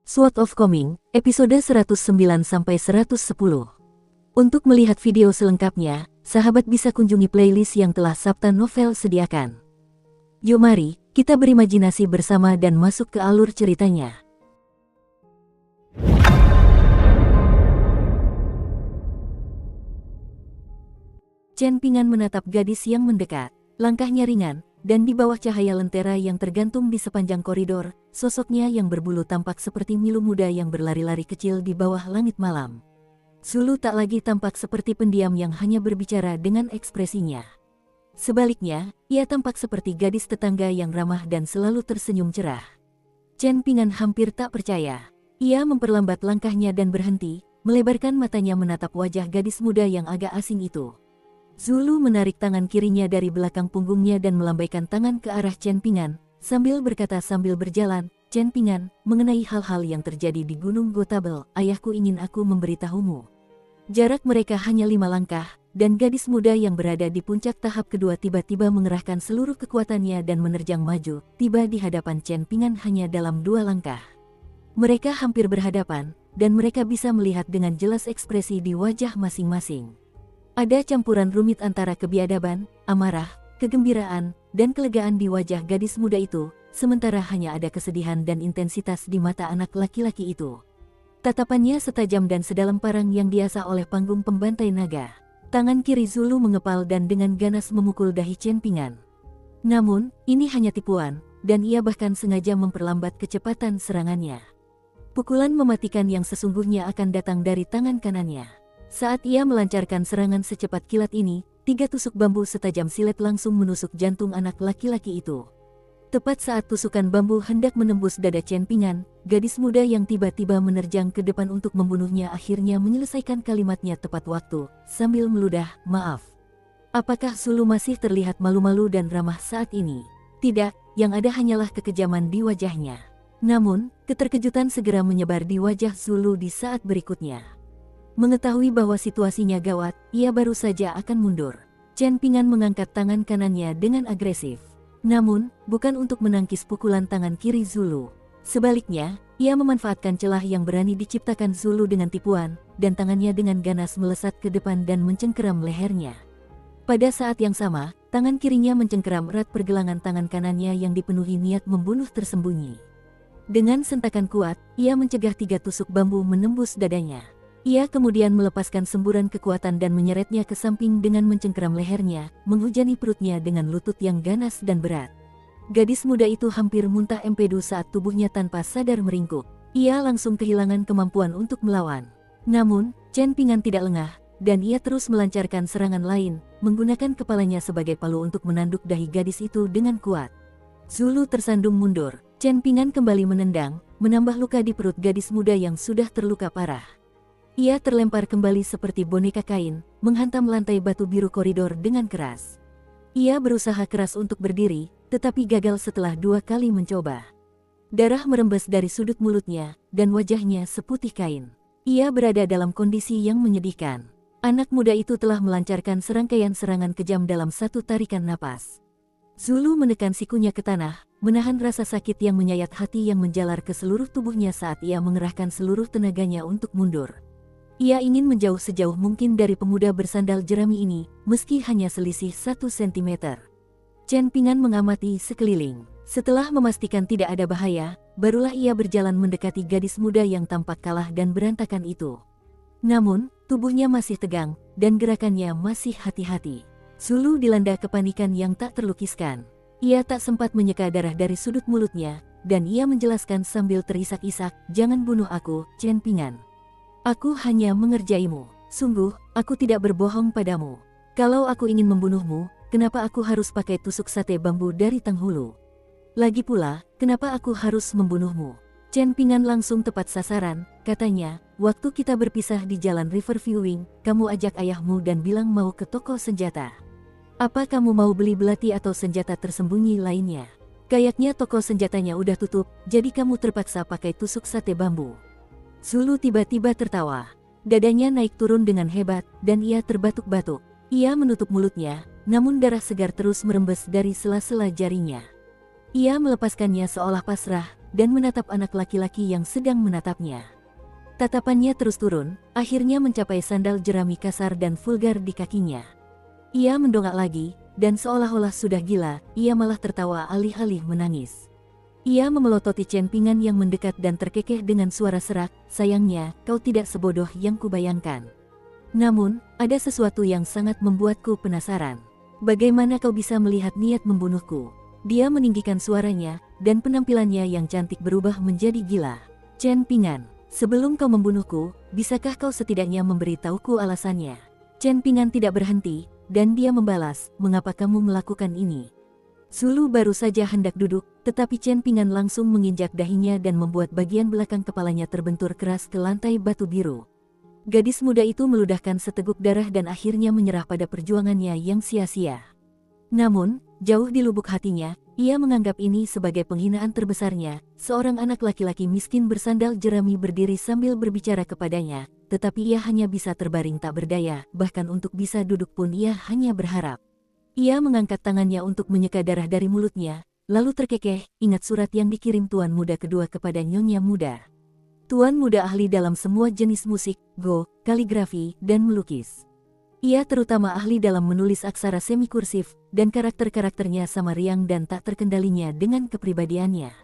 Sword of Coming, episode 109-110. Untuk melihat video selengkapnya, sahabat bisa kunjungi playlist yang telah Sabta Novel sediakan. Yuk mari, kita berimajinasi bersama dan masuk ke alur ceritanya. Chen Ping'an menatap gadis yang mendekat, langkahnya ringan, dan di bawah cahaya lentera yang tergantung di sepanjang koridor, sosoknya yang berbulu tampak seperti milu muda yang berlari-lari kecil di bawah langit malam. Zulu tak lagi tampak seperti pendiam yang hanya berbicara dengan ekspresinya. Sebaliknya, ia tampak seperti gadis tetangga yang ramah dan selalu tersenyum cerah. Chen Ping'an hampir tak percaya. Ia memperlambat langkahnya dan berhenti, melebarkan matanya menatap wajah gadis muda yang agak asing itu. Zulu menarik tangan kirinya dari belakang punggungnya dan melambaikan tangan ke arah Chen Ping'an, sambil berkata sambil berjalan, "Chen Ping'an, mengenai hal-hal yang terjadi di Gunung Gotabel, ayahku ingin aku memberitahumu." Jarak mereka hanya 5 langkah, dan gadis muda yang berada di puncak tahap kedua tiba-tiba mengerahkan seluruh kekuatannya dan menerjang maju, tiba di hadapan Chen Ping'an hanya dalam 2 langkah. Mereka hampir berhadapan, dan mereka bisa melihat dengan jelas ekspresi di wajah masing-masing. Ada campuran rumit antara kebiadaban, amarah, kegembiraan, dan kelegaan di wajah gadis muda itu, sementara hanya ada kesedihan dan intensitas di mata anak laki-laki itu. Tatapannya setajam dan sedalam parang yang diasah oleh panggung pembantai naga. Tangan kiri Zulu mengepal dan dengan ganas memukul dahi Chen Ping'an. Namun, ini hanya tipuan, dan ia bahkan sengaja memperlambat kecepatan serangannya. Pukulan mematikan yang sesungguhnya akan datang dari tangan kanannya. Saat ia melancarkan serangan secepat kilat ini, 3 tusuk bambu setajam silet langsung menusuk jantung anak laki-laki itu. Tepat saat tusukan bambu hendak menembus dada Chen Ping'an, gadis muda yang tiba-tiba menerjang ke depan untuk membunuhnya akhirnya menyelesaikan kalimatnya tepat waktu, sambil meludah, "Maaf. Apakah Zulu masih terlihat malu-malu dan ramah saat ini?" Tidak, yang ada hanyalah kekejaman di wajahnya. Namun, keterkejutan segera menyebar di wajah Zulu di saat berikutnya. Mengetahui bahwa situasinya gawat, ia baru saja akan mundur. Chen Ping'an mengangkat tangan kanannya dengan agresif. Namun, bukan untuk menangkis pukulan tangan kiri Zulu. Sebaliknya, ia memanfaatkan celah yang berani diciptakan Zulu dengan tipuan, dan tangannya dengan ganas melesat ke depan dan mencengkeram lehernya. Pada saat yang sama, tangan kirinya mencengkeram erat pergelangan tangan kanannya yang dipenuhi niat membunuh tersembunyi. Dengan sentakan kuat, ia mencegah 3 tusuk bambu menembus dadanya. Ia kemudian melepaskan semburan kekuatan dan menyeretnya ke samping dengan mencengkeram lehernya, menghujani perutnya dengan lutut yang ganas dan berat. Gadis muda itu hampir muntah empedu saat tubuhnya tanpa sadar meringkuk. Ia langsung kehilangan kemampuan untuk melawan. Namun, Chen Ping'an tidak lengah, dan ia terus melancarkan serangan lain, menggunakan kepalanya sebagai palu untuk menanduk dahi gadis itu dengan kuat. Zulu tersandung mundur. Chen Ping'an kembali menendang, menambah luka di perut gadis muda yang sudah terluka parah. Ia terlempar kembali seperti boneka kain, menghantam lantai batu biru koridor dengan keras. Ia berusaha keras untuk berdiri, tetapi gagal setelah 2 kali mencoba. Darah merembes dari sudut mulutnya, dan wajahnya seputih kain. Ia berada dalam kondisi yang menyedihkan. Anak muda itu telah melancarkan serangkaian serangan kejam dalam satu tarikan napas. Zulu menekan sikunya ke tanah, menahan rasa sakit yang menyayat hati yang menjalar ke seluruh tubuhnya saat ia mengerahkan seluruh tenaganya untuk mundur. Ia ingin menjauh sejauh mungkin dari pemuda bersandal jerami ini, meski hanya selisih 1 sentimeter. Chen Ping'an mengamati sekeliling. Setelah memastikan tidak ada bahaya, barulah ia berjalan mendekati gadis muda yang tampak kalah dan berantakan itu. Namun, tubuhnya masih tegang, dan gerakannya masih hati-hati. Zulu dilanda kepanikan yang tak terlukiskan. Ia tak sempat menyeka darah dari sudut mulutnya, dan ia menjelaskan sambil terisak-isak, "Jangan bunuh aku, Chen Ping'an. Aku hanya mengerjaimu. Sungguh, aku tidak berbohong padamu. Kalau aku ingin membunuhmu, kenapa aku harus pakai tusuk sate bambu dari Tanghulu? Lagi pula, kenapa aku harus membunuhmu?" Chen Ping'an langsung tepat sasaran, katanya, "Waktu kita berpisah di jalan River Viewing, kamu ajak ayahmu dan bilang mau ke toko senjata. Apa kamu mau beli belati atau senjata tersembunyi lainnya? Kayaknya toko senjatanya udah tutup, jadi kamu terpaksa pakai tusuk sate bambu." Zulu tiba-tiba tertawa. Dadanya naik turun dengan hebat, dan ia terbatuk-batuk. Ia menutup mulutnya, namun darah segar terus merembes dari sela-sela jarinya. Ia melepaskannya seolah pasrah, dan menatap anak laki-laki yang sedang menatapnya. Tatapannya terus turun, akhirnya mencapai sandal jerami kasar dan vulgar di kakinya. Ia mendongak lagi, dan seolah-olah sudah gila, ia malah tertawa alih-alih menangis. Ia memelototi Chen Pingan yang mendekat dan terkekeh dengan suara serak, "Sayangnya, kau tidak sebodoh yang kubayangkan. Namun, ada sesuatu yang sangat membuatku penasaran. Bagaimana kau bisa melihat niat membunuhku?" Dia meninggikan suaranya, dan penampilannya yang cantik berubah menjadi gila. "Chen Pingan, sebelum kau membunuhku, bisakah kau setidaknya memberitahuku alasannya?" Chen Pingan tidak berhenti, dan dia membalas, "Mengapa kamu melakukan ini?" Zulu baru saja hendak duduk, tetapi Chen Pingan langsung menginjak dahinya dan membuat bagian belakang kepalanya terbentur keras ke lantai batu biru. Gadis muda itu meludahkan seteguk darah dan akhirnya menyerah pada perjuangannya yang sia-sia. Namun, jauh di lubuk hatinya, ia menganggap ini sebagai penghinaan terbesarnya. Seorang anak laki-laki miskin bersandal jerami berdiri sambil berbicara kepadanya, tetapi ia hanya bisa terbaring tak berdaya, bahkan untuk bisa duduk pun ia hanya berharap. Ia mengangkat tangannya untuk menyeka darah dari mulutnya, lalu terkekeh, "Ingat surat yang dikirim Tuan Muda kedua kepada Nyonya Muda. Tuan Muda ahli dalam semua jenis musik, go, kaligrafi, dan melukis. Ia terutama ahli dalam menulis aksara semi-kursif, dan karakter-karakternya sama riang dan tak terkendalinya dengan kepribadiannya.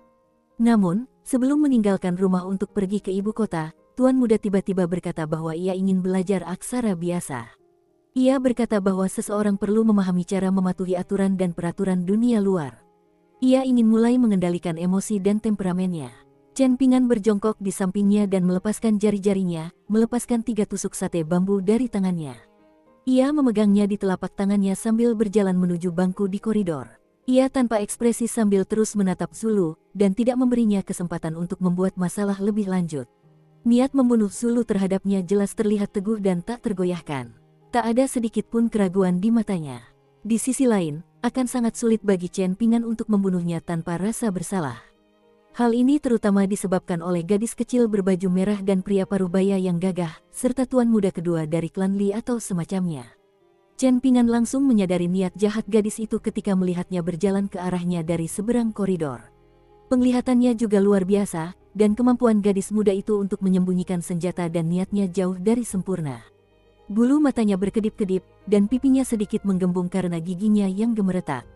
Namun, sebelum meninggalkan rumah untuk pergi ke ibu kota, Tuan Muda tiba-tiba berkata bahwa ia ingin belajar aksara biasa. Ia berkata bahwa seseorang perlu memahami cara mematuhi aturan dan peraturan dunia luar. Ia ingin mulai mengendalikan emosi dan temperamennya." Chen Pingan berjongkok di sampingnya dan melepaskan jari-jarinya, melepaskan 3 tusuk sate bambu dari tangannya. Ia memegangnya di telapak tangannya sambil berjalan menuju bangku di koridor. Ia tanpa ekspresi sambil terus menatap Zulu, dan tidak memberinya kesempatan untuk membuat masalah lebih lanjut. Niat membunuh Zulu terhadapnya jelas terlihat teguh dan tak tergoyahkan. Tak ada sedikit pun keraguan di matanya. Di sisi lain, akan sangat sulit bagi Chen Pingan untuk membunuhnya tanpa rasa bersalah. Hal ini terutama disebabkan oleh gadis kecil berbaju merah dan pria parubaya yang gagah, serta tuan muda kedua dari klan Li atau semacamnya. Chen Pingan langsung menyadari niat jahat gadis itu ketika melihatnya berjalan ke arahnya dari seberang koridor. Penglihatannya juga luar biasa, dan kemampuan gadis muda itu untuk menyembunyikan senjata dan niatnya jauh dari sempurna. Bulu matanya berkedip-kedip, dan pipinya sedikit menggembung karena giginya yang gemeretak.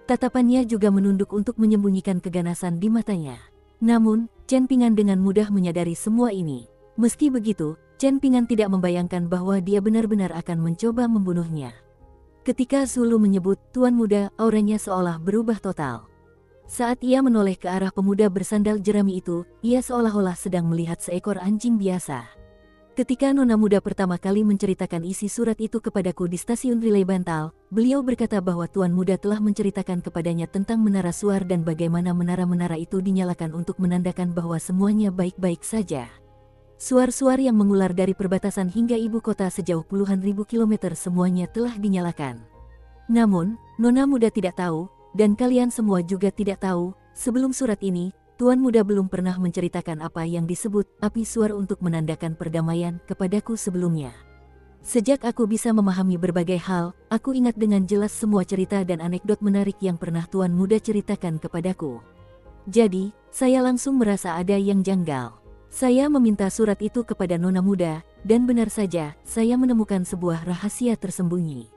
Tatapannya juga menunduk untuk menyembunyikan keganasan di matanya. Namun, Chen Pingan dengan mudah menyadari semua ini. Meski begitu, Chen Pingan tidak membayangkan bahwa dia benar-benar akan mencoba membunuhnya. Ketika Zulu menyebut Tuan Muda, auranya seolah berubah total. Saat ia menoleh ke arah pemuda bersandal jerami itu, ia seolah-olah sedang melihat seekor anjing biasa. Ketika Nona Muda pertama kali menceritakan isi surat itu kepadaku di stasiun relay Bantal, beliau berkata bahwa Tuan Muda telah menceritakan kepadanya tentang menara suar dan bagaimana menara-menara itu dinyalakan untuk menandakan bahwa semuanya baik-baik saja. Suar-suar yang mengular dari perbatasan hingga ibu kota sejauh puluhan ribu kilometer semuanya telah dinyalakan. Namun, Nona Muda tidak tahu, dan kalian semua juga tidak tahu, sebelum surat ini, Tuan Muda belum pernah menceritakan apa yang disebut api suar untuk menandakan perdamaian kepadaku sebelumnya. Sejak aku bisa memahami berbagai hal, aku ingat dengan jelas semua cerita dan anekdot menarik yang pernah Tuan Muda ceritakan kepadaku. Jadi, saya langsung merasa ada yang janggal. Saya meminta surat itu kepada Nona Muda, dan benar saja, saya menemukan sebuah rahasia tersembunyi.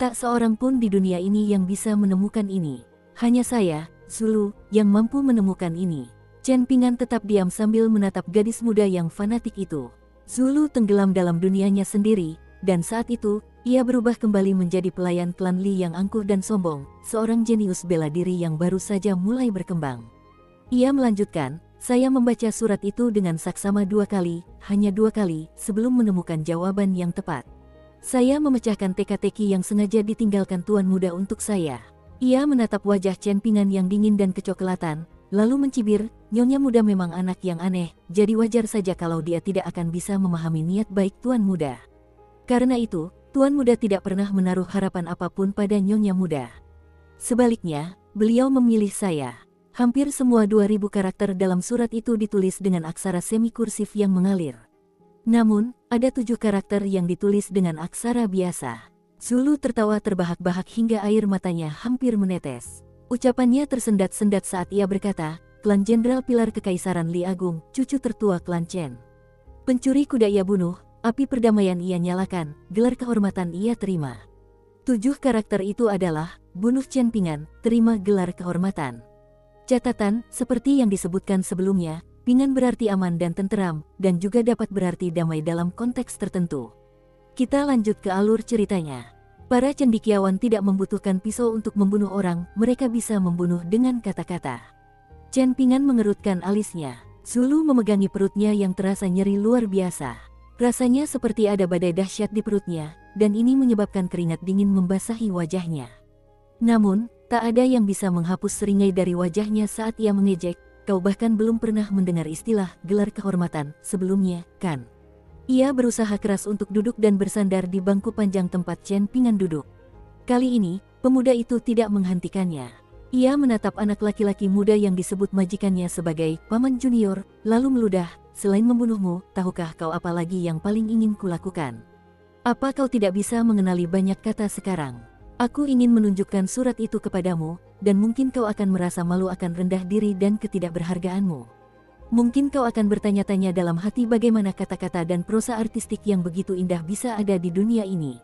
Tak seorang pun di dunia ini yang bisa menemukan ini. Hanya saya, Zulu, yang mampu menemukan ini. Chen Pingan tetap diam sambil menatap gadis muda yang fanatik itu. Zulu tenggelam dalam dunianya sendiri, dan saat itu, ia berubah kembali menjadi pelayan klan Li yang angkuh dan sombong, seorang jenius bela diri yang baru saja mulai berkembang. Ia melanjutkan, saya membaca surat itu dengan saksama 2 kali, hanya 2 kali, sebelum menemukan jawaban yang tepat. Saya memecahkan teka-teki yang sengaja ditinggalkan Tuan Muda untuk saya. Ia menatap wajah Chen Pingan yang dingin dan kecoklatan, lalu mencibir, Nyonya Muda memang anak yang aneh, jadi wajar saja kalau dia tidak akan bisa memahami niat baik Tuan Muda. Karena itu, Tuan Muda tidak pernah menaruh harapan apapun pada Nyonya Muda. Sebaliknya, beliau memilih saya. Hampir semua 2000 karakter dalam surat itu ditulis dengan aksara semi-kursif yang mengalir. Namun, ada 7 karakter yang ditulis dengan aksara biasa. Zulu tertawa terbahak-bahak hingga air matanya hampir menetes. Ucapannya tersendat-sendat saat ia berkata, klan Jenderal Pilar Kekaisaran Li Agung, cucu tertua klan Chen. Pencuri kuda ia bunuh, api perdamaian ia nyalakan, gelar kehormatan ia terima. 7 karakter itu adalah, bunuh Chen Pingan, terima gelar kehormatan. Catatan, seperti yang disebutkan sebelumnya, Pingan berarti aman dan tenteram, dan juga dapat berarti damai dalam konteks tertentu. Kita lanjut ke alur ceritanya. Para cendekiawan tidak membutuhkan pisau untuk membunuh orang, mereka bisa membunuh dengan kata-kata. Chen Pingan mengerutkan alisnya. Zulu memegangi perutnya yang terasa nyeri luar biasa. Rasanya seperti ada badai dahsyat di perutnya, dan ini menyebabkan keringat dingin membasahi wajahnya. Namun, tak ada yang bisa menghapus seringai dari wajahnya saat ia mengejek, kau bahkan belum pernah mendengar istilah gelar kehormatan sebelumnya, kan? Ia berusaha keras untuk duduk dan bersandar di bangku panjang tempat Chen Pingan duduk. Kali ini, pemuda itu tidak menghentikannya. Ia menatap anak laki-laki muda yang disebut majikannya sebagai paman junior, lalu meludah, selain membunuhmu, tahukah kau apa lagi yang paling ingin kulakukan? Apa kau tidak bisa mengenali banyak kata sekarang? Aku ingin menunjukkan surat itu kepadamu, dan mungkin kau akan merasa malu akan rendah diri dan ketidakberhargaanmu. Mungkin kau akan bertanya-tanya dalam hati bagaimana kata-kata dan prosa artistik yang begitu indah bisa ada di dunia ini.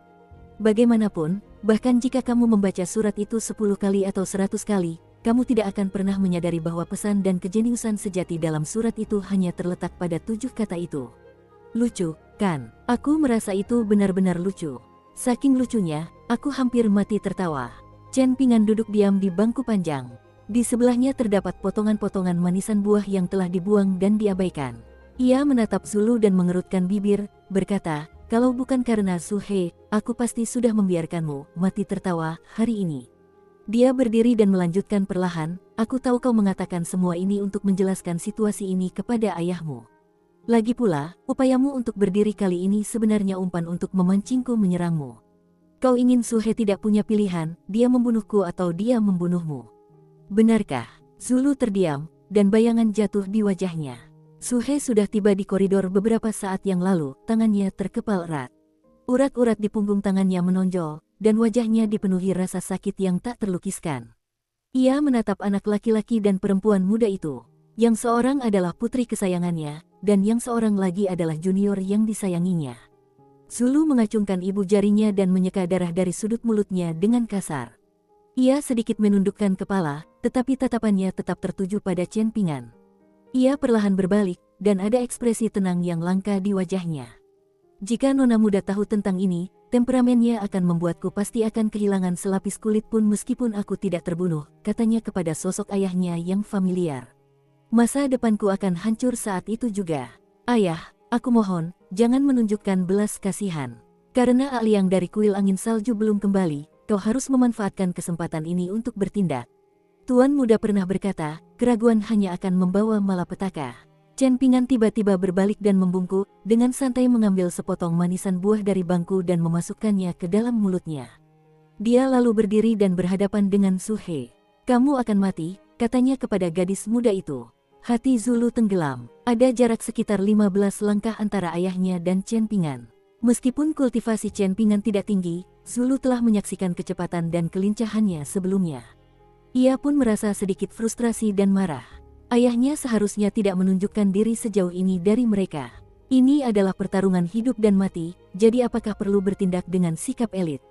Bagaimanapun, bahkan jika kamu membaca surat itu 10 kali atau 100 kali, kamu tidak akan pernah menyadari bahwa pesan dan kejeniusan sejati dalam surat itu hanya terletak pada 7 kata itu. Lucu, kan? Aku merasa itu benar-benar lucu. Saking lucunya, aku hampir mati tertawa. Chen Pingan duduk diam di bangku panjang. Di sebelahnya terdapat potongan-potongan manisan buah yang telah dibuang dan diabaikan. Ia menatap Zulu dan mengerutkan bibir, berkata, kalau bukan karena Su He, aku pasti sudah membiarkanmu mati tertawa hari ini. Dia berdiri dan melanjutkan perlahan, aku tahu kau mengatakan semua ini untuk menjelaskan situasi ini kepada ayahmu. Lagi pula, upayamu untuk berdiri kali ini sebenarnya umpan untuk memancingku menyerangmu. Kau ingin Su He tidak punya pilihan, dia membunuhku atau dia membunuhmu. Benarkah? Zulu terdiam, dan bayangan jatuh di wajahnya. Su He sudah tiba di koridor beberapa saat yang lalu, tangannya terkepal erat. Urat-urat di punggung tangannya menonjol, dan wajahnya dipenuhi rasa sakit yang tak terlukiskan. Ia menatap anak laki-laki dan perempuan muda itu, yang seorang adalah putri kesayangannya, dan yang seorang lagi adalah junior yang disayanginya. Zulu mengacungkan ibu jarinya dan menyeka darah dari sudut mulutnya dengan kasar. Ia sedikit menundukkan kepala, tetapi tatapannya tetap tertuju pada Chen Pingan. Ia perlahan berbalik, dan ada ekspresi tenang yang langka di wajahnya. Jika nona muda tahu tentang ini, temperamennya akan membuatku pasti akan kehilangan selapis kulit pun meskipun aku tidak terbunuh, katanya kepada sosok ayahnya yang familiar. Masa depanku akan hancur saat itu juga. Ayah, aku mohon, jangan menunjukkan belas kasihan. Karena Aliang dari kuil angin salju belum kembali, kau harus memanfaatkan kesempatan ini untuk bertindak. Tuan muda pernah berkata, keraguan hanya akan membawa malapetaka. Chen Pingan tiba-tiba berbalik dan membungkuk, dengan santai mengambil sepotong manisan buah dari bangku dan memasukkannya ke dalam mulutnya. Dia lalu berdiri dan berhadapan dengan Su He. Kamu akan mati, katanya kepada gadis muda itu. Hati Zulu tenggelam, ada jarak sekitar 15 langkah antara ayahnya dan Chen Pingan. Meskipun kultivasi Chen Pingan tidak tinggi, Zulu telah menyaksikan kecepatan dan kelincahannya sebelumnya. Ia pun merasa sedikit frustrasi dan marah. Ayahnya seharusnya tidak menunjukkan diri sejauh ini dari mereka. Ini adalah pertarungan hidup dan mati, jadi apakah perlu bertindak dengan sikap elit?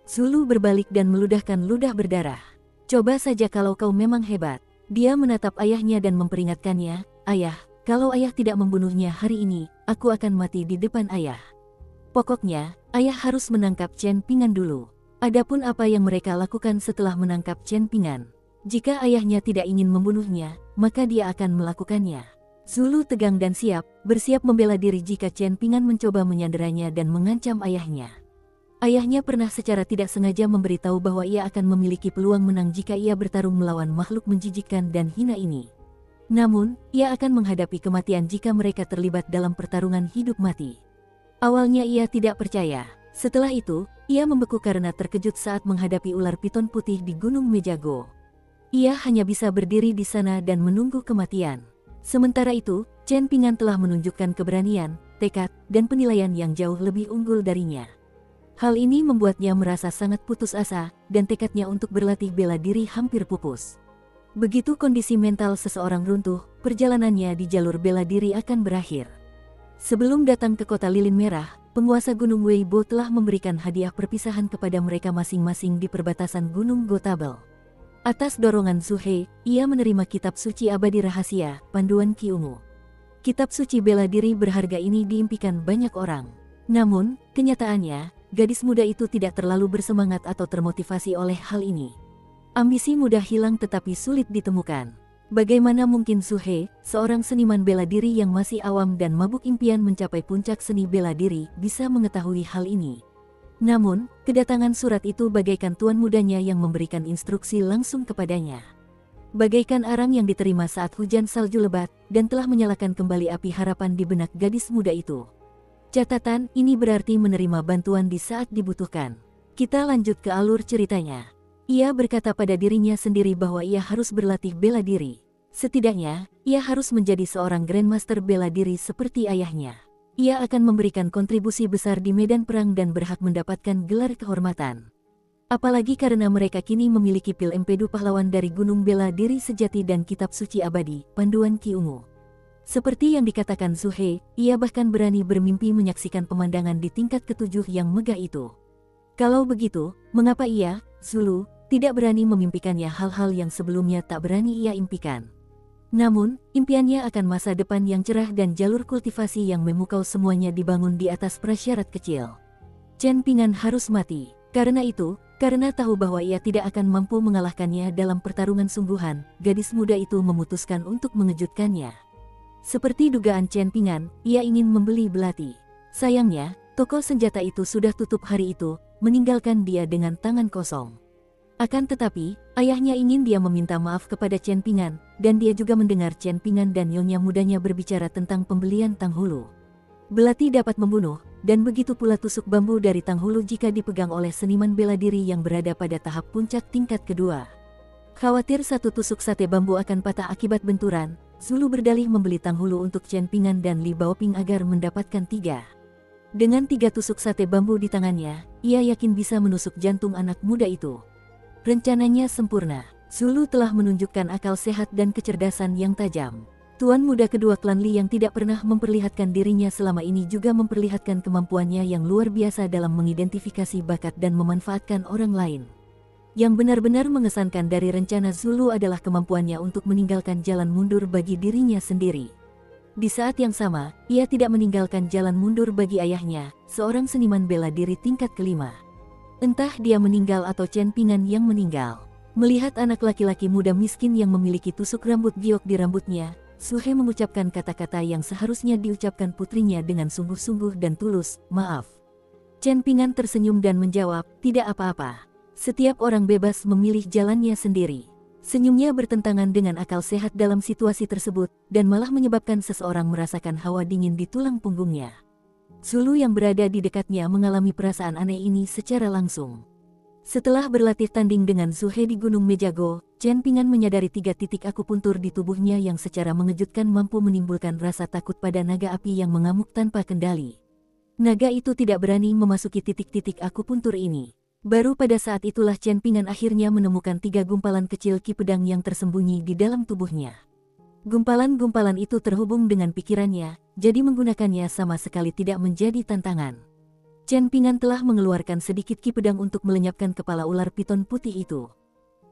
Zulu berbalik dan meludahkan ludah berdarah. Coba saja kalau kau memang hebat. Dia menatap ayahnya dan memperingatkannya, ayah, kalau ayah tidak membunuhnya hari ini, aku akan mati di depan ayah. Pokoknya, ayah harus menangkap Chen Pingan dulu. Adapun apa yang mereka lakukan setelah menangkap Chen Pingan. Jika ayahnya tidak ingin membunuhnya, maka dia akan melakukannya. Zulu tegang dan bersiap membela diri jika Chen Pingan mencoba menyanderanya dan mengancam ayahnya. Ayahnya pernah secara tidak sengaja memberitahu bahwa ia akan memiliki peluang menang jika ia bertarung melawan makhluk menjijikkan dan hina ini. Namun, ia akan menghadapi kematian jika mereka terlibat dalam pertarungan hidup mati. Awalnya ia tidak percaya. Setelah itu, ia membeku karena terkejut saat menghadapi ular piton putih di Gunung Mejago. Ia hanya bisa berdiri di sana dan menunggu kematian. Sementara itu, Chen Pingan telah menunjukkan keberanian, tekad, dan penilaian yang jauh lebih unggul darinya. Hal ini membuatnya merasa sangat putus asa, dan tekadnya untuk berlatih bela diri hampir pupus. Begitu kondisi mental seseorang runtuh, perjalanannya di jalur bela diri akan berakhir. Sebelum datang ke kota lilin merah, penguasa Gunung Weibo telah memberikan hadiah perpisahan kepada mereka masing-masing di perbatasan Gunung Gotabel. Atas dorongan Suhe, ia menerima kitab suci abadi rahasia, panduan Ki Ungu. Kitab suci bela diri berharga ini diimpikan banyak orang. Namun, kenyataannya, gadis muda itu tidak terlalu bersemangat atau termotivasi oleh hal ini. Ambisi mudah hilang tetapi sulit ditemukan. Bagaimana mungkin Suhe, seorang seniman bela diri yang masih awam dan mabuk impian mencapai puncak seni bela diri, bisa mengetahui hal ini? Namun, kedatangan surat itu bagaikan tuan mudanya yang memberikan instruksi langsung kepadanya. Bagaikan arang yang diterima saat hujan salju lebat, dan telah menyalakan kembali api harapan di benak gadis muda itu. Catatan, ini berarti menerima bantuan di saat dibutuhkan. Kita lanjut ke alur ceritanya. Ia berkata pada dirinya sendiri bahwa ia harus berlatih bela diri. Setidaknya, ia harus menjadi seorang Grandmaster bela diri seperti ayahnya. Ia akan memberikan kontribusi besar di medan perang dan berhak mendapatkan gelar kehormatan. Apalagi karena mereka kini memiliki pil empedu pahlawan dari Gunung Bela Diri Sejati dan kitab suci abadi, panduan Ki Ungu. Seperti yang dikatakan Suhe, ia bahkan berani bermimpi menyaksikan pemandangan di tingkat ketujuh yang megah itu. Kalau begitu, mengapa ia, Zulu, tidak berani memimpikannya hal-hal yang sebelumnya tak berani ia impikan? Namun, impiannya akan masa depan yang cerah dan jalur kultivasi yang memukau semuanya dibangun di atas prasyarat kecil. Chen Pingan harus mati. Karena itu, karena tahu bahwa ia tidak akan mampu mengalahkannya dalam pertarungan sungguhan, gadis muda itu memutuskan untuk mengejutkannya. Seperti dugaan Chen Pingan, ia ingin membeli belati. Sayangnya, toko senjata itu sudah tutup hari itu, meninggalkan dia dengan tangan kosong. Akan tetapi, ayahnya ingin dia meminta maaf kepada Chen Pingan, dan dia juga mendengar Chen Pingan dan nyonya mudanya berbicara tentang pembelian Tanghulu. Belati dapat membunuh, dan begitu pula tusuk bambu dari Tanghulu jika dipegang oleh seniman bela diri yang berada pada tahap puncak tingkat kedua. Khawatir satu tusuk sate bambu akan patah akibat benturan, Zulu berdalih membeli Tanghulu untuk Chen Pingan dan Li Baoping agar mendapatkan 3. Dengan 3 tusuk sate bambu di tangannya, ia yakin bisa menusuk jantung anak muda itu. Rencananya sempurna. Zulu telah menunjukkan akal sehat dan kecerdasan yang tajam. Tuan muda kedua klan Li yang tidak pernah memperlihatkan dirinya selama ini juga memperlihatkan kemampuannya yang luar biasa dalam mengidentifikasi bakat dan memanfaatkan orang lain. Yang benar-benar mengesankan dari rencana Zulu adalah kemampuannya untuk meninggalkan jalan mundur bagi dirinya sendiri. Di saat yang sama, ia tidak meninggalkan jalan mundur bagi ayahnya, seorang seniman bela diri tingkat kelima. Entah dia meninggal atau Chen Pingan yang meninggal. Melihat anak laki-laki muda miskin yang memiliki tusuk rambut giok di rambutnya, Suhe mengucapkan kata-kata yang seharusnya diucapkan putrinya dengan sungguh-sungguh dan tulus, maaf. Chen Pingan tersenyum dan menjawab, tidak apa-apa. Setiap orang bebas memilih jalannya sendiri. Senyumnya bertentangan dengan akal sehat dalam situasi tersebut, dan malah menyebabkan seseorang merasakan hawa dingin di tulang punggungnya. Zulu yang berada di dekatnya mengalami perasaan aneh ini secara langsung. Setelah berlatih tanding dengan Suhe di Gunung Mejago, Chen Pingan menyadari 3 titik akupuntur di tubuhnya yang secara mengejutkan mampu menimbulkan rasa takut pada naga api yang mengamuk tanpa kendali. Naga itu tidak berani memasuki titik-titik akupuntur ini. Baru pada saat itulah Chen Pingan akhirnya menemukan 3 gumpalan kecil ki pedang yang tersembunyi di dalam tubuhnya. Gumpalan-gumpalan itu terhubung dengan pikirannya, jadi menggunakannya sama sekali tidak menjadi tantangan. Chen Pingan telah mengeluarkan sedikit ki pedang untuk melenyapkan kepala ular piton putih itu.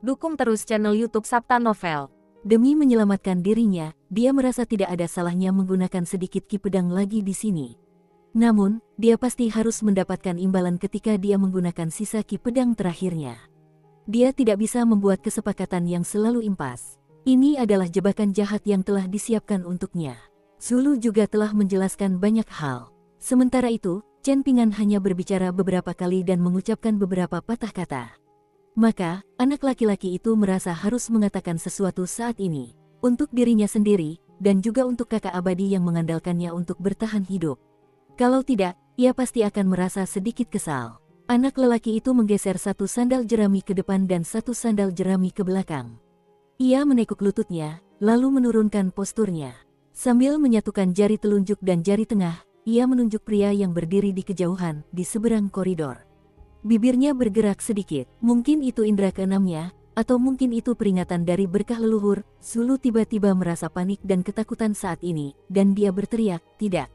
Dukung terus channel YouTube Sabta Novel. Demi menyelamatkan dirinya, dia merasa tidak ada salahnya menggunakan sedikit ki pedang lagi di sini. Namun, dia pasti harus mendapatkan imbalan ketika dia menggunakan sisa ki pedang terakhirnya. Dia tidak bisa membuat kesepakatan yang selalu impas. Ini adalah jebakan jahat yang telah disiapkan untuknya. Zulu juga telah menjelaskan banyak hal. Sementara itu, Chen Pingan hanya berbicara beberapa kali dan mengucapkan beberapa patah kata. Maka, anak laki-laki itu merasa harus mengatakan sesuatu saat ini. Untuk dirinya sendiri, dan juga untuk kakak abadi yang mengandalkannya untuk bertahan hidup. Kalau tidak, ia pasti akan merasa sedikit kesal. Anak lelaki itu menggeser 1 sandal jerami ke depan dan 1 sandal jerami ke belakang. Ia menekuk lututnya, lalu menurunkan posturnya. Sambil menyatukan jari telunjuk dan jari tengah, ia menunjuk pria yang berdiri di kejauhan, di seberang koridor. Bibirnya bergerak sedikit, mungkin itu indera keenamnya, Atau mungkin itu peringatan dari berkah leluhur. Zulu tiba-tiba merasa panik dan ketakutan saat ini, dan dia berteriak, tidak.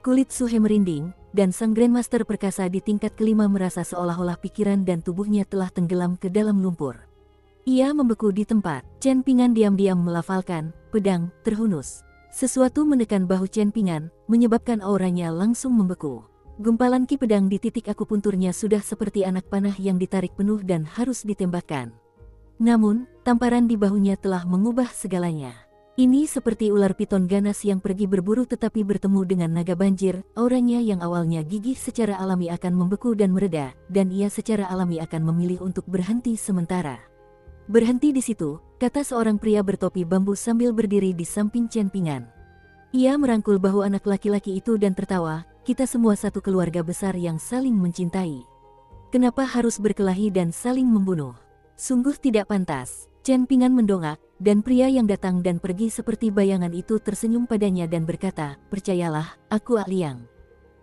Kulit Suhe merinding, dan sang Grandmaster perkasa di tingkat kelima merasa seolah-olah pikiran dan tubuhnya telah tenggelam ke dalam lumpur. Ia membeku di tempat. Chen Pingan diam-diam melafalkan, pedang, terhunus. Sesuatu menekan bahu Chen Pingan, menyebabkan auranya langsung membeku. Gumpalan ki pedang di titik akupunturnya sudah seperti anak panah yang ditarik penuh dan harus ditembakkan. Namun, tamparan di bahunya telah mengubah segalanya. Ini seperti ular piton ganas yang pergi berburu tetapi bertemu dengan naga banjir, auranya yang awalnya gigih secara alami akan membeku dan mereda, dan ia secara alami akan memilih untuk berhenti sementara. Berhenti di situ, kata seorang pria bertopi bambu sambil berdiri di samping Chen Pingan. Ia merangkul bahu anak laki-laki itu dan tertawa, kita semua satu keluarga besar yang saling mencintai. Kenapa harus berkelahi dan saling membunuh? Sungguh tidak pantas. Chen Pingan mendongak, dan pria yang datang dan pergi seperti bayangan itu tersenyum padanya dan berkata, percayalah, aku Liang.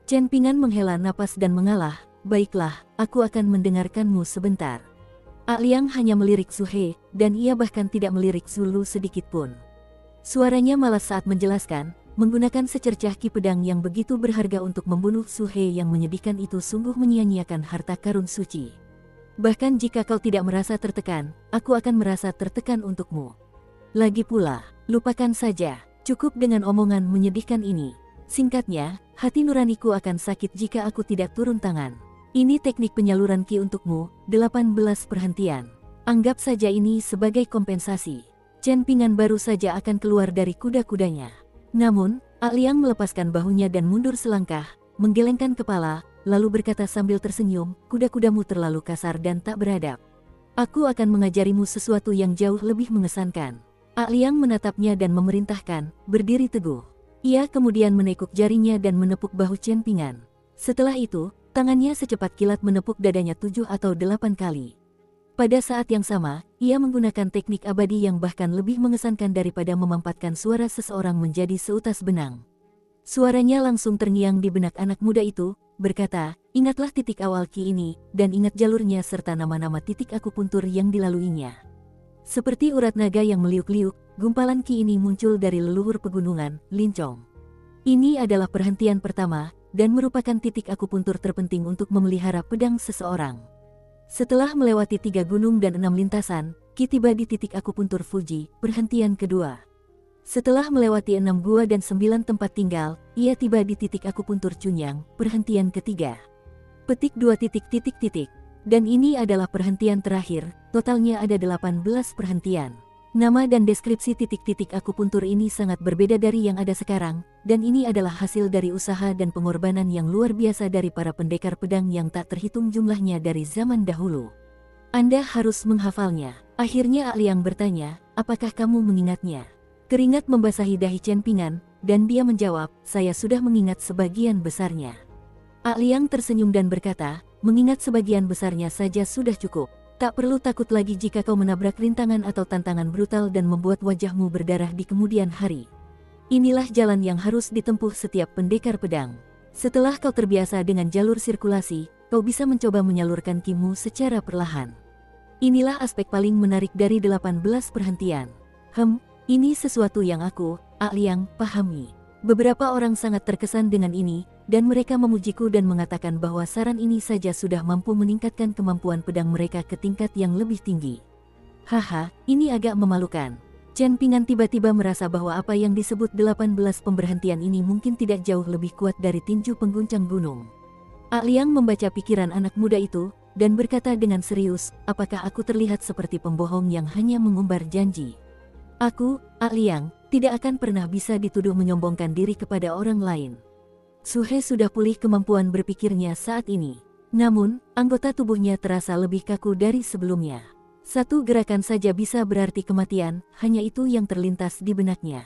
Chen Pingan menghela napas dan mengalah, baiklah, aku akan mendengarkanmu sebentar. Liang hanya melirik Suhe, dan ia bahkan tidak melirik Zulu sedikit pun. Suaranya malas saat menjelaskan, menggunakan secercah ki pedang yang begitu berharga untuk membunuh Suhe yang menyedihkan itu sungguh menyia-nyiakan harta karun suci. Bahkan jika kau tidak merasa tertekan, aku akan merasa tertekan untukmu. Lagi pula, lupakan saja, cukup dengan omongan menyedihkan ini. Singkatnya, hati nuraniku akan sakit jika aku tidak turun tangan. Ini teknik penyaluran ki untukmu, 18 perhentian. Anggap saja ini sebagai kompensasi. Chen Pingan baru saja akan keluar dari kuda-kudanya. Namun, Liang melepaskan bahunya dan mundur selangkah, menggelengkan kepala, lalu berkata sambil tersenyum, kuda-kudamu terlalu kasar dan tak beradab. Aku akan mengajarimu sesuatu yang jauh lebih mengesankan. Liang menatapnya dan memerintahkan, berdiri teguh. Ia kemudian menekuk jarinya dan menepuk bahu Chen Pingan. Setelah itu, tangannya secepat kilat menepuk dadanya 7 atau 8 kali. Pada saat yang sama, ia menggunakan teknik abadi yang bahkan lebih mengesankan daripada memampatkan suara seseorang menjadi seutas benang. Suaranya langsung terngiang di benak anak muda itu, berkata, ingatlah titik awal ki ini, dan ingat jalurnya serta nama-nama titik akupuntur yang dilaluinya. Seperti urat naga yang meliuk-liuk, gumpalan ki ini muncul dari leluhur pegunungan, Lincong. Ini adalah perhentian pertama, dan merupakan titik akupuntur terpenting untuk memelihara pedang seseorang. Setelah melewati 3 gunung dan 6 lintasan, ki tiba di titik akupuntur Fuji, perhentian kedua. Setelah melewati 6 gua dan 9 tempat tinggal, ia tiba di titik akupuntur Cunyang, perhentian ketiga. Petik 2 titik. Dan ini adalah perhentian terakhir, totalnya ada 18 perhentian. Nama dan deskripsi titik-titik akupuntur ini sangat berbeda dari yang ada sekarang, dan ini adalah hasil dari usaha dan pengorbanan yang luar biasa dari para pendekar pedang yang tak terhitung jumlahnya dari zaman dahulu. Anda harus menghafalnya. Akhirnya Liang bertanya, apakah kamu mengingatnya? Keringat membasahi dahi Chen Pingan, dan dia menjawab, saya sudah mengingat sebagian besarnya. Liang tersenyum dan berkata, mengingat sebagian besarnya saja sudah cukup. Tak perlu takut lagi jika kau menabrak rintangan atau tantangan brutal dan membuat wajahmu berdarah di kemudian hari. Inilah jalan yang harus ditempuh setiap pendekar pedang. Setelah kau terbiasa dengan jalur sirkulasi, kau bisa mencoba menyalurkan ki-mu secara perlahan. Inilah aspek paling menarik dari 18 perhentian. Ini sesuatu yang aku, Liang, pahami. Beberapa orang sangat terkesan dengan ini, dan mereka memujiku dan mengatakan bahwa saran ini saja sudah mampu meningkatkan kemampuan pedang mereka ke tingkat yang lebih tinggi. Haha, ini agak memalukan. Chen Pingan tiba-tiba merasa bahwa apa yang disebut 18 pemberhentian ini mungkin tidak jauh lebih kuat dari tinju pengguncang gunung. Liang membaca pikiran anak muda itu, dan berkata dengan serius, apakah aku terlihat seperti pembohong yang hanya mengumbar janji? Aku, Liang, tidak akan pernah bisa dituduh menyombongkan diri kepada orang lain. Suhe sudah pulih kemampuan berpikirnya saat ini. Namun, anggota tubuhnya terasa lebih kaku dari sebelumnya. Satu gerakan saja bisa berarti kematian, hanya itu yang terlintas di benaknya.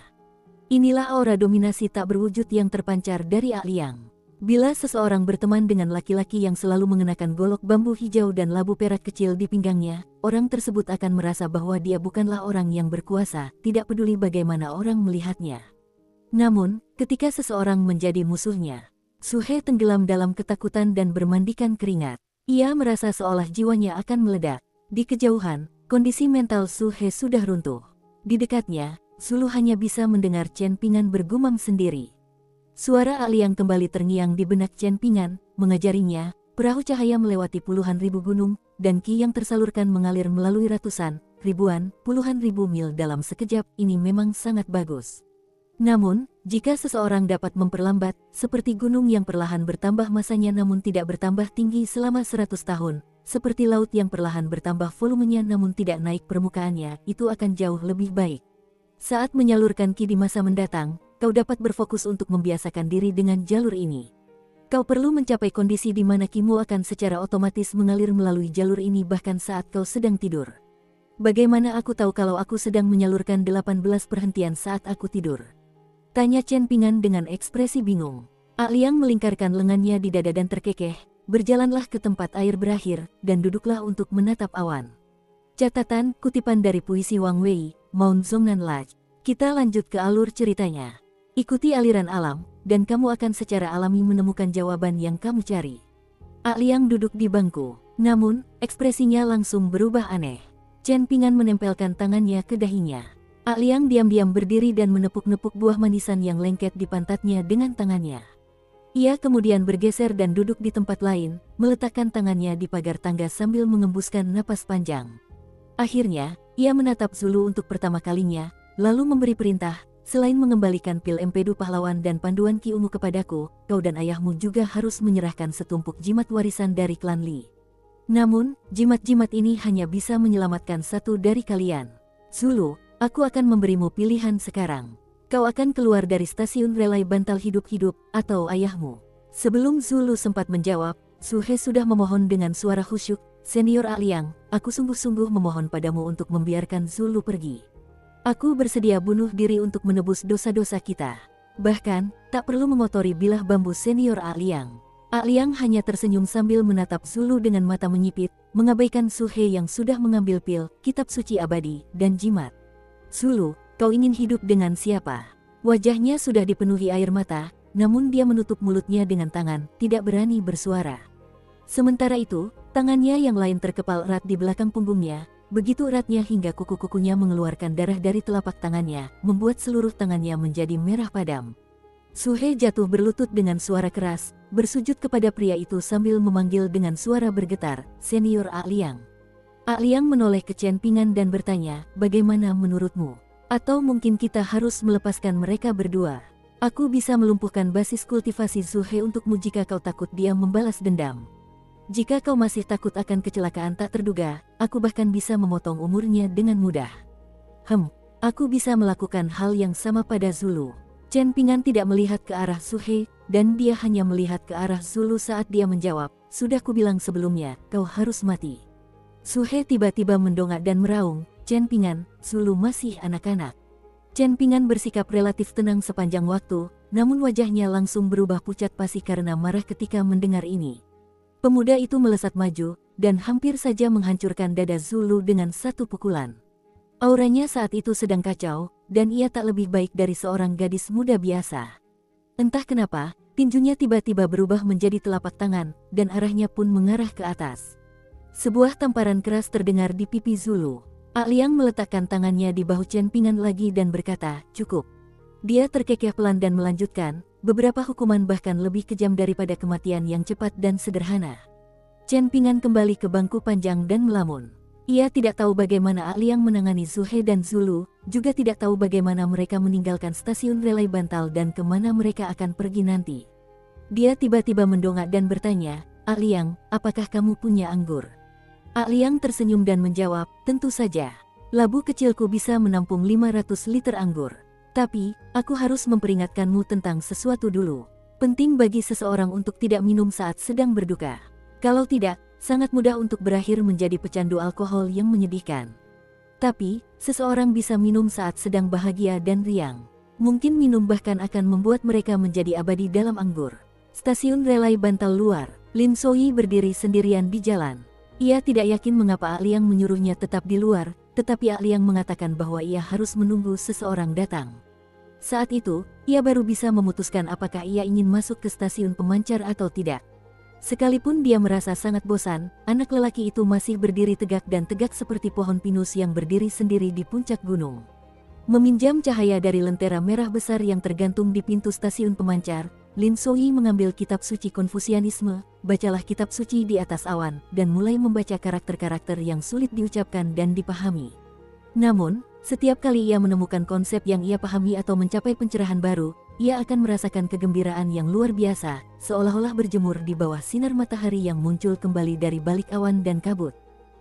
Inilah aura dominasi tak berwujud yang terpancar dari Liang. Bila seseorang berteman dengan laki-laki yang selalu mengenakan golok bambu hijau dan labu perak kecil di pinggangnya, orang tersebut akan merasa bahwa dia bukanlah orang yang berkuasa, tidak peduli bagaimana orang melihatnya. Namun, ketika seseorang menjadi musuhnya, Suhe tenggelam dalam ketakutan dan bermandikan keringat. Ia merasa seolah jiwanya akan meledak. Di kejauhan, Kondisi mental Su He sudah runtuh. Di dekatnya, Zulu hanya bisa mendengar Chen Pingan bergumam sendiri. Suara Aliang kembali terngiang di benak Chen Pingan, mengajarinya, perahu cahaya melewati puluhan ribu gunung, dan ki yang tersalurkan mengalir melalui ratusan, ribuan, puluhan ribu mil dalam sekejap, ini memang sangat bagus. Namun, jika seseorang dapat memperlambat, seperti gunung yang perlahan bertambah masanya namun tidak bertambah tinggi selama 100 tahun, seperti laut yang perlahan bertambah volumenya namun tidak naik permukaannya, itu akan jauh lebih baik. Saat menyalurkan ki di masa mendatang, kau dapat berfokus untuk membiasakan diri dengan jalur ini. Kau perlu mencapai kondisi di mana kimu akan secara otomatis mengalir melalui jalur ini bahkan saat kau sedang tidur. Bagaimana aku tahu kalau aku sedang menyalurkan 18 perhentian saat aku tidur? Tanya Chen Pingan dengan ekspresi bingung. Aliang melingkarkan lengannya di dada dan terkekeh. Berjalanlah ke tempat air berakhir, dan duduklah untuk menatap awan. Catatan, kutipan dari puisi Wang Wei, Mount Zhongnan Lodge. Kita lanjut ke alur ceritanya. Ikuti aliran alam, dan kamu akan secara alami menemukan jawaban yang kamu cari. Aliang duduk di bangku, namun, ekspresinya langsung berubah aneh. Chen Pingan menempelkan tangannya ke dahinya. Aliang diam-diam berdiri dan menepuk-nepuk buah manisan yang lengket di pantatnya dengan tangannya. Ia kemudian bergeser dan duduk di tempat lain, meletakkan tangannya di pagar tangga sambil mengembuskan napas panjang. Akhirnya, ia menatap Zulu untuk pertama kalinya, lalu memberi perintah, selain mengembalikan pil empedu pahlawan dan panduan ki ungu kepadaku, kau dan ayahmu juga harus menyerahkan setumpuk jimat warisan dari klan Li. Namun, jimat-jimat ini hanya bisa menyelamatkan satu dari kalian. Zulu, aku akan memberimu pilihan sekarang. Kau akan keluar dari stasiun relay bantal hidup-hidup, atau ayahmu. Sebelum Zulu sempat menjawab, Su He sudah memohon dengan suara khusyuk, Senior Aliang, aku sungguh-sungguh memohon padamu untuk membiarkan Zulu pergi. Aku bersedia bunuh diri untuk menebus dosa-dosa kita. Bahkan, tak perlu mengotori bilah bambu Senior Aliang. Aliang hanya tersenyum sambil menatap Zulu dengan mata menyipit, mengabaikan Su He yang sudah mengambil pil, kitab suci abadi, dan jimat. Zulu, kau ingin hidup dengan siapa? Wajahnya sudah dipenuhi air mata, namun dia menutup mulutnya dengan tangan, tidak berani bersuara. Sementara itu, tangannya yang lain terkepal erat di belakang punggungnya, begitu eratnya hingga kuku-kukunya mengeluarkan darah dari telapak tangannya, membuat seluruh tangannya menjadi merah padam. Su He jatuh berlutut dengan suara keras, bersujud kepada pria itu sambil memanggil dengan suara bergetar, Senior Aliang. Aliang menoleh ke Chen Pingan dan bertanya, bagaimana menurutmu? Atau mungkin kita harus melepaskan mereka berdua? Aku bisa melumpuhkan basis kultivasi Su He untukmu jika kau takut dia membalas dendam. Jika kau masih takut akan kecelakaan tak terduga, aku bahkan bisa memotong umurnya dengan mudah. Aku bisa melakukan hal yang sama pada Zulu. Chen Pingan tidak melihat ke arah Su He, dan dia hanya melihat ke arah Zulu saat dia menjawab, sudah kubilang sebelumnya, kau harus mati. Su He tiba-tiba mendongak dan meraung, Chen Pingan, Zulu masih anak-anak. Chen Pingan bersikap relatif tenang sepanjang waktu, namun wajahnya langsung berubah pucat pasi karena marah ketika mendengar ini. Pemuda itu melesat maju, dan hampir saja menghancurkan dada Zulu dengan satu pukulan. Auranya saat itu sedang kacau, dan ia tak lebih baik dari seorang gadis muda biasa. Entah kenapa, tinjunya tiba-tiba berubah menjadi telapak tangan, dan arahnya pun mengarah ke atas. Sebuah tamparan keras terdengar di pipi Zulu. Aliang meletakkan tangannya di bahu Chen Pingan lagi dan berkata, cukup. Dia terkekeh pelan dan melanjutkan, beberapa hukuman bahkan lebih kejam daripada kematian yang cepat dan sederhana. Chen Pingan kembali ke bangku panjang dan melamun. Ia tidak tahu bagaimana Aliang menangani Su He dan Zulu, juga tidak tahu bagaimana mereka meninggalkan stasiun relay bantal dan kemana mereka akan pergi nanti. Dia tiba-tiba mendongak dan bertanya, Aliang, apakah kamu punya anggur? Aliang tersenyum dan menjawab, tentu saja. Labu kecilku bisa menampung 500 liter anggur. Tapi, aku harus memperingatkanmu tentang sesuatu dulu. Penting bagi seseorang untuk tidak minum saat sedang berduka. Kalau tidak, sangat mudah untuk berakhir menjadi pecandu alkohol yang menyedihkan. Tapi, seseorang bisa minum saat sedang bahagia dan riang. Mungkin minum bahkan akan membuat mereka menjadi abadi dalam anggur. Stasiun relay bantal luar, Lin Soyi berdiri sendirian di jalan. Ia tidak yakin mengapa Aliang menyuruhnya tetap di luar, tetapi Aliang mengatakan bahwa ia harus menunggu seseorang datang. Saat itu, ia baru bisa memutuskan apakah ia ingin masuk ke stasiun pemancar atau tidak. Sekalipun dia merasa sangat bosan, anak lelaki itu masih berdiri tegak dan tegak seperti pohon pinus yang berdiri sendiri di puncak gunung. Meminjam cahaya dari lentera merah besar yang tergantung di pintu stasiun pemancar, Lin Soyi mengambil kitab suci Konfusianisme, bacalah kitab suci di atas awan, dan mulai membaca karakter-karakter yang sulit diucapkan dan dipahami. Namun, setiap kali ia menemukan konsep yang ia pahami atau mencapai pencerahan baru, ia akan merasakan kegembiraan yang luar biasa, seolah-olah berjemur di bawah sinar matahari yang muncul kembali dari balik awan dan kabut.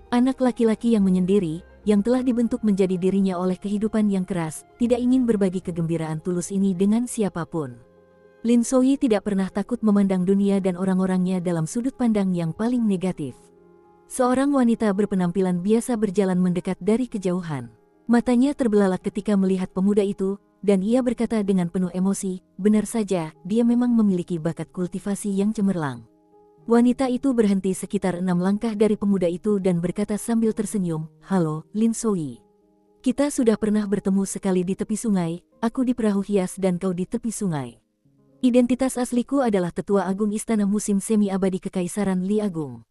Anak laki-laki yang menyendiri, yang telah dibentuk menjadi dirinya oleh kehidupan yang keras, tidak ingin berbagi kegembiraan tulus ini dengan siapapun. Lin Soyi tidak pernah takut memandang dunia dan orang-orangnya dalam sudut pandang yang paling negatif. Seorang wanita berpenampilan biasa berjalan mendekat dari kejauhan. Matanya terbelalak ketika melihat pemuda itu, dan ia berkata dengan penuh emosi, benar saja, dia memang memiliki bakat kultivasi yang cemerlang. Wanita itu berhenti sekitar 6 langkah dari pemuda itu dan berkata sambil tersenyum, "Halo, Lin Soyi. Kita sudah pernah bertemu sekali di tepi sungai, aku di perahu hias dan kau di tepi sungai. Identitas asliku adalah Tetua Agung Istana Musim Semi Abadi Kekaisaran Li Agung."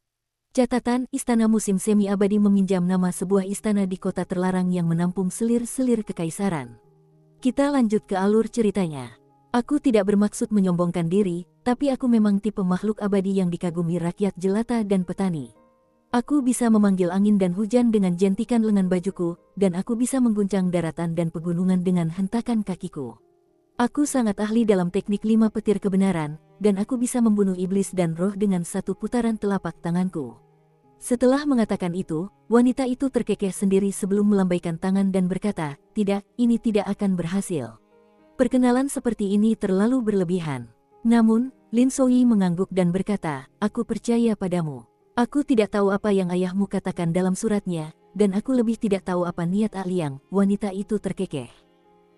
Catatan, Istana Musim Semi Abadi meminjam nama sebuah istana di kota terlarang yang menampung selir-selir kekaisaran. Kita lanjut ke alur ceritanya. Aku tidak bermaksud menyombongkan diri, tapi aku memang tipe makhluk abadi yang dikagumi rakyat jelata dan petani. Aku bisa memanggil angin dan hujan dengan jentikan lengan bajuku, dan aku bisa mengguncang daratan dan pegunungan dengan hentakan kakiku. Aku sangat ahli dalam teknik 5 petir kebenaran, dan aku bisa membunuh iblis dan roh dengan 1 putaran telapak tanganku. Setelah mengatakan itu, wanita itu terkekeh sendiri sebelum melambaikan tangan dan berkata, "Tidak, ini tidak akan berhasil. Perkenalan seperti ini terlalu berlebihan." Namun, Lin Soyi mengangguk dan berkata, "Aku percaya padamu. Aku tidak tahu apa yang ayahmu katakan dalam suratnya, dan aku lebih tidak tahu apa niat Aliang." Wanita itu terkekeh.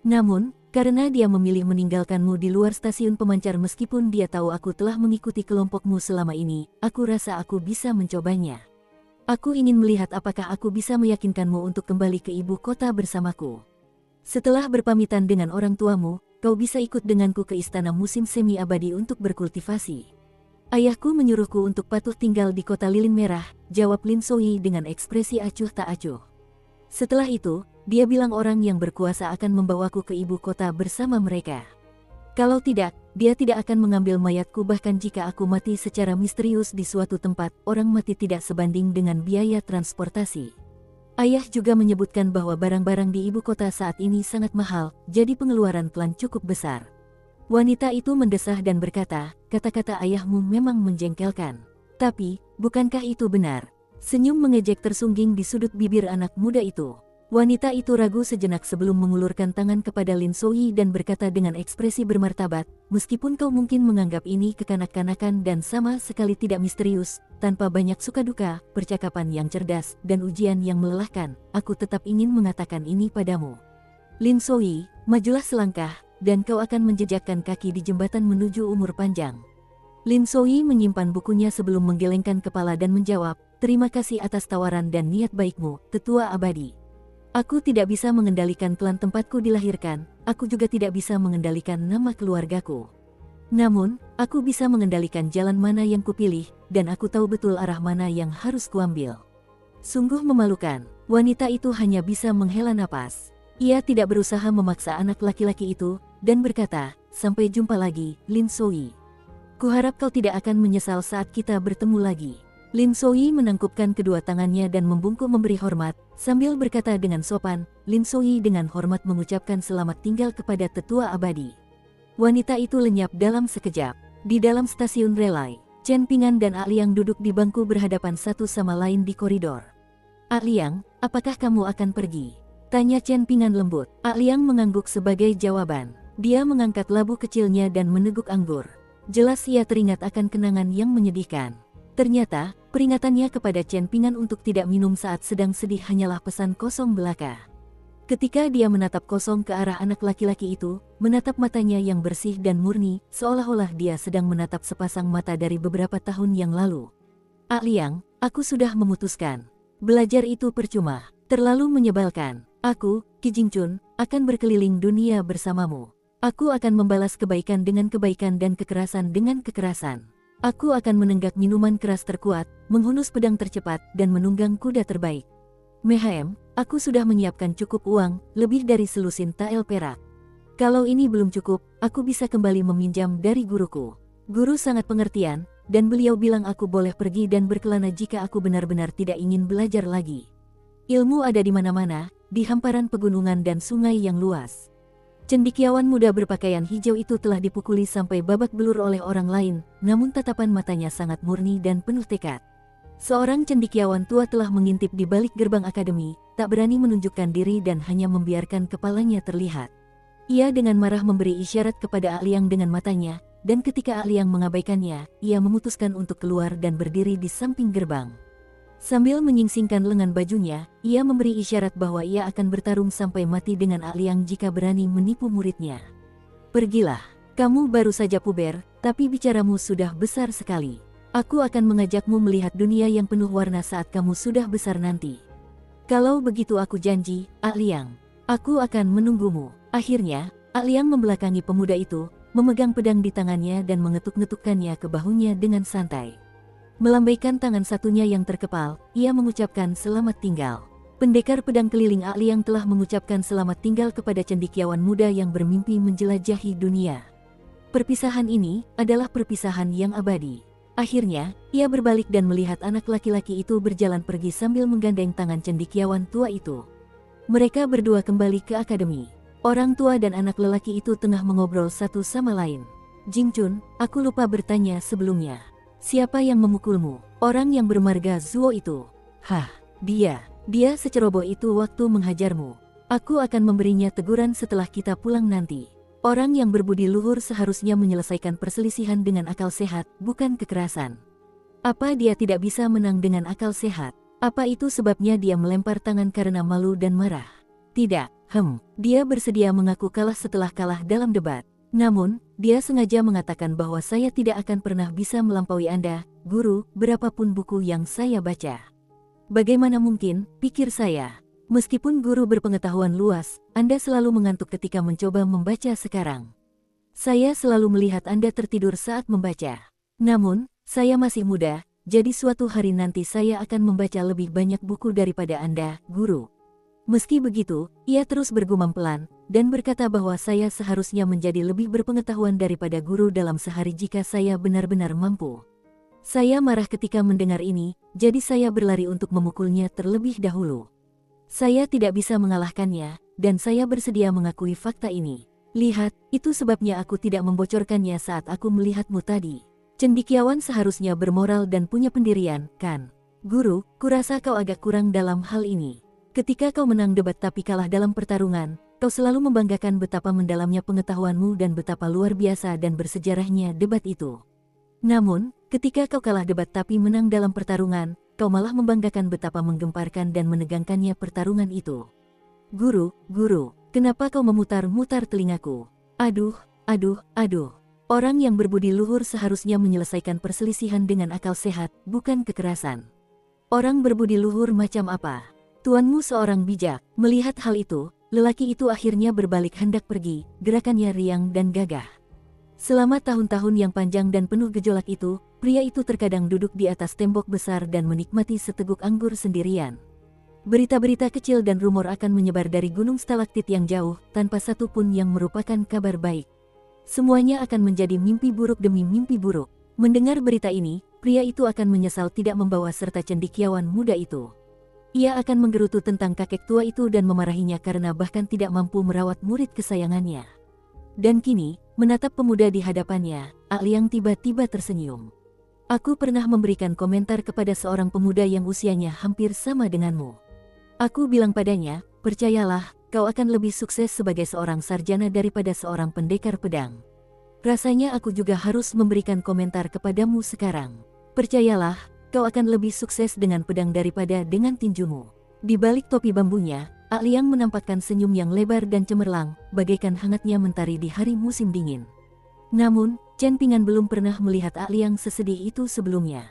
Namun, karena dia memilih meninggalkanmu di luar stasiun pemancar meskipun dia tahu aku telah mengikuti kelompokmu selama ini, aku rasa aku bisa mencobanya. Aku ingin melihat apakah aku bisa meyakinkanmu untuk kembali ke ibu kota bersamaku. Setelah berpamitan dengan orang tuamu, kau bisa ikut denganku ke Istana Musim Semi Abadi untuk berkultivasi. Ayahku menyuruhku untuk patuh tinggal di kota lilin merah, jawab Lin Soyi dengan ekspresi acuh tak acuh. Setelah itu, dia bilang orang yang berkuasa akan membawaku ke ibu kota bersama mereka. Kalau tidak, dia tidak akan mengambil mayatku bahkan jika aku mati secara misterius di suatu tempat, orang mati tidak sebanding dengan biaya transportasi. Ayah juga menyebutkan bahwa barang-barang di ibu kota saat ini sangat mahal, jadi pengeluaran klan cukup besar. Wanita itu mendesah dan berkata, "Kata-kata ayahmu memang menjengkelkan. Tapi, bukankah itu benar?" Senyum mengejek tersungging di sudut bibir anak muda itu. Wanita itu ragu sejenak sebelum mengulurkan tangan kepada Lin Soyi dan berkata dengan ekspresi bermartabat, "Meskipun kau mungkin menganggap ini kekanak-kanakan dan sama sekali tidak misterius, tanpa banyak suka duka, percakapan yang cerdas, dan ujian yang melelahkan, aku tetap ingin mengatakan ini padamu. Lin Soyi, majulah selangkah, dan kau akan menjejakkan kaki di jembatan menuju umur panjang." Lin Soyi menyimpan bukunya sebelum menggelengkan kepala dan menjawab, "Terima kasih atas tawaran dan niat baikmu, Tetua Abadi. Aku tidak bisa mengendalikan klan tempatku dilahirkan, aku juga tidak bisa mengendalikan nama keluargaku. Namun, aku bisa mengendalikan jalan mana yang kupilih, dan aku tahu betul arah mana yang harus kuambil." Sungguh memalukan, wanita itu hanya bisa menghela napas. Ia tidak berusaha memaksa anak laki-laki itu, dan berkata, "Sampai jumpa lagi, Lin Soyi. Kuharap kau tidak akan menyesal saat kita bertemu lagi." Lin Soyi menangkupkan kedua tangannya dan membungkuk memberi hormat, sambil berkata dengan sopan, "Lin Soyi dengan hormat mengucapkan selamat tinggal kepada Tetua Abadi." Wanita itu lenyap dalam sekejap. Di dalam stasiun relay, Chen Pingan dan Aliang duduk di bangku berhadapan satu sama lain di koridor. "Aliang, apakah kamu akan pergi?" tanya Chen Pingan lembut. Aliang mengangguk sebagai jawaban. Dia mengangkat labu kecilnya dan meneguk anggur. Jelas ia teringat akan kenangan yang menyedihkan. Ternyata, peringatannya kepada Chen Pingan untuk tidak minum saat sedang sedih hanyalah pesan kosong belaka. Ketika dia menatap kosong ke arah anak laki-laki itu, menatap matanya yang bersih dan murni, seolah-olah dia sedang menatap sepasang mata dari beberapa tahun yang lalu. "Aliang, aku sudah memutuskan. Belajar itu percuma, terlalu menyebalkan. Aku, Qi Jingchun, akan berkeliling dunia bersamamu. Aku akan membalas kebaikan dengan kebaikan dan kekerasan dengan kekerasan. Aku akan menenggak minuman keras terkuat, menghunus pedang tercepat, dan menunggang kuda terbaik. Mehem, aku sudah menyiapkan cukup uang, lebih dari selusin tael perak. Kalau ini belum cukup, aku bisa kembali meminjam dari guruku. Guru sangat pengertian, dan beliau bilang aku boleh pergi dan berkelana jika aku benar-benar tidak ingin belajar lagi. Ilmu ada di mana-mana, di hamparan pegunungan dan sungai yang luas. Cendekiawan muda berpakaian hijau itu telah dipukuli sampai babak belur oleh orang lain, namun tatapan matanya sangat murni dan penuh tekad. Seorang cendekiawan tua telah mengintip di balik gerbang akademi, tak berani menunjukkan diri dan hanya membiarkan kepalanya terlihat. Ia dengan marah memberi isyarat kepada Aliang dengan matanya, dan ketika Aliang mengabaikannya, ia memutuskan untuk keluar dan berdiri di samping gerbang. Sambil menyingsingkan lengan bajunya, ia memberi isyarat bahwa ia akan bertarung sampai mati dengan Aliang jika berani menipu muridnya. Pergilah, kamu baru saja puber, tapi bicaramu sudah besar sekali. Aku akan mengajakmu melihat dunia yang penuh warna saat kamu sudah besar nanti. Kalau begitu aku janji, Aliang, aku akan menunggumu. Akhirnya, Aliang membelakangi pemuda itu, memegang pedang di tangannya dan mengetuk-ngetukkannya ke bahunya dengan santai. Melambaikan tangan satunya yang terkepal, ia mengucapkan selamat tinggal. Pendekar pedang keliling Aliang telah mengucapkan selamat tinggal kepada cendekiawan muda yang bermimpi menjelajahi dunia. Perpisahan ini adalah perpisahan yang abadi. Akhirnya, ia berbalik dan melihat anak laki-laki itu berjalan pergi sambil menggandeng tangan cendekiawan tua itu. Mereka berdua kembali ke akademi. Orang tua dan anak lelaki itu tengah mengobrol satu sama lain. Jingchun, aku lupa bertanya sebelumnya. Siapa yang memukulmu? Orang yang bermarga Zuo itu. Hah, dia seceroboh itu waktu menghajarmu. Aku akan memberinya teguran setelah kita pulang nanti. Orang yang berbudi luhur seharusnya menyelesaikan perselisihan dengan akal sehat, bukan kekerasan. Apa dia tidak bisa menang dengan akal sehat? Apa itu sebabnya dia melempar tangan karena malu dan marah? Tidak, dia bersedia mengaku kalah setelah kalah dalam debat. Namun, dia sengaja mengatakan bahwa saya tidak akan pernah bisa melampaui Anda, guru, berapapun buku yang saya baca. Bagaimana mungkin, pikir saya. Meskipun guru berpengetahuan luas, Anda selalu mengantuk ketika mencoba membaca sekarang. Saya selalu melihat Anda tertidur saat membaca. Namun, saya masih muda, jadi suatu hari nanti saya akan membaca lebih banyak buku daripada Anda, guru. Meski begitu, ia terus bergumam pelan, dan berkata bahwa saya seharusnya menjadi lebih berpengetahuan daripada guru dalam sehari jika saya benar-benar mampu. Saya marah ketika mendengar ini, jadi saya berlari untuk memukulnya terlebih dahulu. Saya tidak bisa mengalahkannya, dan saya bersedia mengakui fakta ini. Lihat, itu sebabnya aku tidak membocorkannya saat aku melihatmu tadi. Cendekiawan seharusnya bermoral dan punya pendirian, kan? Guru, kurasa kau agak kurang dalam hal ini. Ketika kau menang debat tapi kalah dalam pertarungan, kau selalu membanggakan betapa mendalamnya pengetahuanmu dan betapa luar biasa dan bersejarahnya debat itu. Namun, ketika kau kalah debat tapi menang dalam pertarungan, kau malah membanggakan betapa menggemparkan dan menegangkannya pertarungan itu. Guru, kenapa kau memutar-mutar telingaku? Aduh. Orang yang berbudi luhur seharusnya menyelesaikan perselisihan dengan akal sehat, bukan kekerasan. Orang berbudi luhur macam apa? Tuanmu seorang bijak. Melihat hal itu, lelaki itu akhirnya berbalik hendak pergi, gerakannya riang dan gagah. Selama tahun-tahun yang panjang dan penuh gejolak itu, pria itu terkadang duduk di atas tembok besar dan menikmati seteguk anggur sendirian. Berita-berita kecil dan rumor akan menyebar dari gunung stalaktit yang jauh, tanpa satu pun yang merupakan kabar baik. Semuanya akan menjadi mimpi buruk demi mimpi buruk. Mendengar berita ini, pria itu akan menyesal tidak membawa serta cendekiawan muda itu. Ia akan menggerutu tentang kakek tua itu dan memarahinya karena bahkan tidak mampu merawat murid kesayangannya. Dan kini, menatap pemuda di hadapannya, Aliang tiba-tiba tersenyum. Aku pernah memberikan komentar kepada seorang pemuda yang usianya hampir sama denganmu. Aku bilang padanya, percayalah, kau akan lebih sukses sebagai seorang sarjana daripada seorang pendekar pedang. Rasanya aku juga harus memberikan komentar kepadamu sekarang. Percayalah, kau akan lebih sukses dengan pedang daripada dengan tinjumu. Di balik topi bambunya, Aliang menampakkan senyum yang lebar dan cemerlang, bagaikan hangatnya mentari di hari musim dingin. Namun, Chen Pingan belum pernah melihat Aliang sesedih itu sebelumnya.